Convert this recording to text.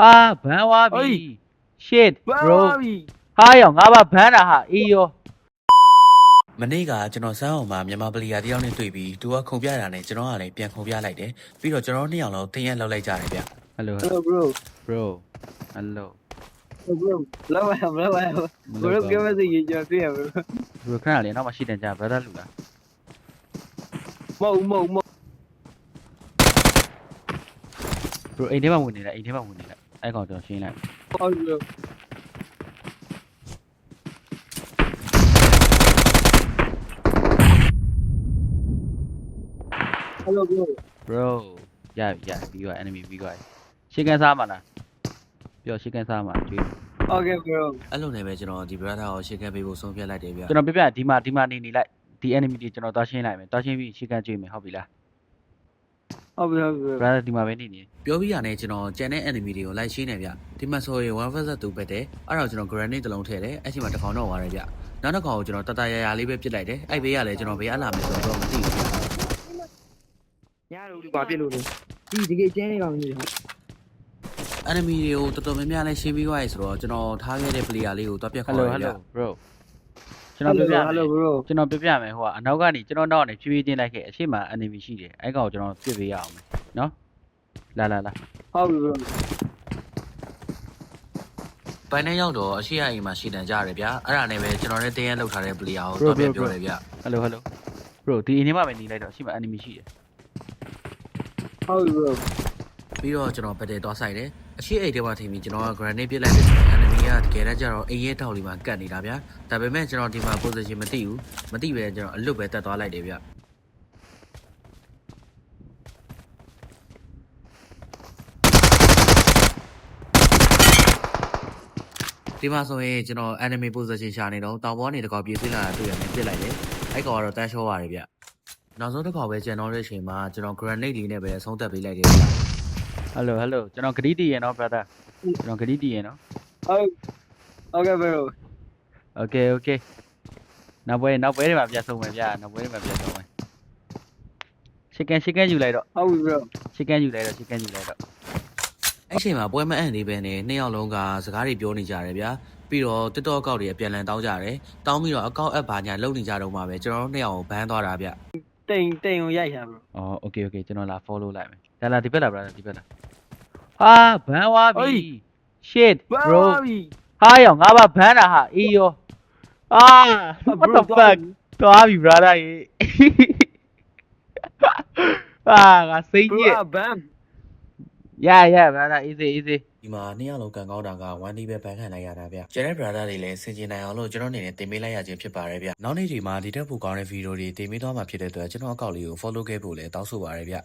ဘန်ဝါပြီ shit ဘာ bro ပြီ ဟာရောငါဘာဘန်တာဟာအေးရော မနေ့ကကျွန်တော်စမ်းအောင်မှာမြန်မာပလီယာတယောက်နဲ့တွေ့ပြီးသူကခုံပြတာနဲ့ကျွန်တော်ကလည်းပြန်ခုံပြလိုက်တယ်ပြီးတော့ကျွန်တော်နှစ်ယောက်လုံးတင်းရက်လောက်လိုက်ကြတယ်ဗျ hello hello bro bro hello bro လောက်ပါလောက်ပါ bro ပြောမစီရင်ကြပြရ bro bro ခဏလေးနောက်မှရှိတယ်ကြာ brother လူလား မဟုတ် bro အိမ်ထဲမှာဝင်နေလိုက်အဲ့ကောင်ကျွန်တော်ရှင်းလိုက် ဟုတ် bro hello bro bro ရပြီးတော့ enemy ပြီးတော့ရှင်းကန်စားမှာလားပြောရှင်းကန်စားမှာကျွေး okay bro အဲ့လိုနဲ့ပဲကျွန်တော်ဒီ brother ကိုရှေ့ကပေးဖို့ဆုံးဖြတ်လိုက်တယ်ဗျ ကျွန်တော်ပြပြဒီမှာနေလိုက်ဒီ enemy တွေကျွန်တော်သွားရှင်းလိုက်မယ်သွားရှင်းပြီးရှင်းကန်ကျွေးမယ်ဟုတ်ပြီလား ဟုတ်ပြီ brother ဒီမှာပဲနေနေ ပြောပြီးရနဲ့ကျွန်တော်ကြံတဲ့ enemy တွေကိုလိုက်ရှင်းနေဗျဒီမှာဆိုရင် 1 vs 2ပဲတဲ့အဲ့တော့ကျွန်တော် grenade တစ်လုံးထည့်တယ်အဲ့ချိန်မှာတစ်ခေါက်တော့ဝါတယ်ဗျနောက်တစ်ခေါက်ကိုကျွန်တော်တတရလေးပဲပစ်လိုက်တယ်အဲ့ဘေးကလည်းကျွန်တော်ဘေးအလာမယ်ဆိုတော့မသိဘူးဗျ ညတို့ဒီဘာဖြစ်လို့လဲဒီတကယ်ကျင်းနေကောင်ကြီးဟာ enemy တွေကိုတော်တော်များများလည်းရှင်းပြီးသွားပြီဆိုတော့ကျွန်တော်ထားခဲ့တဲ့ player လေးကိုတွားပြတ်ခေါ် hello ရတယ်ဗျ bro ကျွန်တော်ပြပြမယ် hello bro ကျွန်တော်ပြပြမယ်ဟိုကအနောက်ကနေကျွန်တော်နောက်ကနေဖြည်းဖြည်းချင်းလိုက်ခဲ့အရှိမ enemy ရှိတယ်အဲ့ကောင်ကိုကျွန်တော်ပြစ်ပေးရအောင်မယ်နော်လာ ဟုတ်ပြီ bro ဘိုင်းနဲ့ရောက်တော့အရှိရအိမ်မှာရှင်းတန်ကြရတယ်ဗျအဲ့ဒါနဲ့ပဲကျွန်တော်လည်းတင်းရက်လောက်ထားတဲ့ player ကိုတွားပြတ်ပြောတယ်ဗျ hello bro ဒီအင်းထဲမှာပဲနေလိုက်တော့အရှိမ enemy ရှိတယ် ဟုတ်ပြီ bro ပြီးတော့ကျွန်တော်ဘက်တဲသွားဆိုင်တယ်အရှိအိမ်ထဲမှာထင်ပြီးကျွန်တော်က grenade ပစ်လိုက်တယ် enemy ကတကယ်တမ်းကျတော့အိမ်ရဲ့ထောက်လေးမှာကတ်နေတာဗျဒါပေမဲ့ကျွန်တော်ဒီမှာ position မသိဘူးမသိပဲကျွန်တော်အလွတ်ပဲတက်သွားလိုက်တယ်ဗျဒီမှာဆိုရင်ကျွန်တော် enemy position ရှာနေတော့တောင်ပေါ်ကနေတကောက်ပြေးစင်းလာတာတွေ့ရတယ်ပြစ်လိုက်တယ်အဲ့ကောင်ကတော့တန်းရှောရတယ်ဗျနောက်ဆုံးတစ်ခေါက်ပဲကျွန်တော်ရဲ့အချိန်မှာကျွန်တော် grenade လေးနဲ့ပဲဆုံးသက်ပေးလိုက်တယ်ဗျ hello ကျွန်တော်ဂရီးတီးရနော် brother ကျွန်တော်ဂရီးတီးရနော် okay bro okay နောက်ပွဲတွေမှာပြန်ဆုံးမယ်ဗျာနောက်ပွဲတွေမှာပြန်ဆုံးမယ်ရှစ်ကန်ယူလိုက်တော့ ဟုတ်ပြီ bro ရှစ်ကန်ယူလိုက်တော့ အဲ့ချိန်မှာပွဲမအံ့နေပဲနဲ့နှစ်ယောက်လုံးကစကားတွေပြောနေကြတယ်ဗျာပြီးတော့ TikTok အကောင့်တွေအပြန်လည်တောင်းကြတယ်တောင်းပြီးတော့အကောင့် app ဘာညာလုပ်နေကြတော့မှပဲကျွန်တော်တို့နှစ်ယောက်ကိုဘန်းသွားတာဗျ တိန်ကိုရိုက်တာ bro อ๋อ okay ကျွန်တော်လာ follow လိုက်မယ်လာဒီဘက်လာ brother ဒီဘက်လာဘန်ဝါပြီ shit ဘာ bro ပြီ ဟာရောငါဘာဘန်တာဟာအေးရောwhat the fuck သွားပြီ brother ရေငါစိတ်ညစ် bro bam yeah brother easy ဒီမှာနှစ်ယောက်လုံးကန်ကောင်းတာက1 day ပဲဘန်းခံလိုက်ရတာဗျကျန်တဲ့ brother တွေလည်းဆင်ကျင်နိုင်အောင်လို့ကျွန်တော်အနေနဲ့တင်ပေးလိုက်ရခြင်းဖြစ်ပါတယ်ဗျနောက်နေ့ဒီမှာဒီတက်ဖို့ကောင်းတဲ့ဗီဒီယိုတွေတင်ပေးသွားမှာဖြစ်တဲ့အတွက်ကျွန်တော်အကောင့်လေးကို follow ခဲ့ဖို့လည်းတောင်းဆိုပါရစေဗျ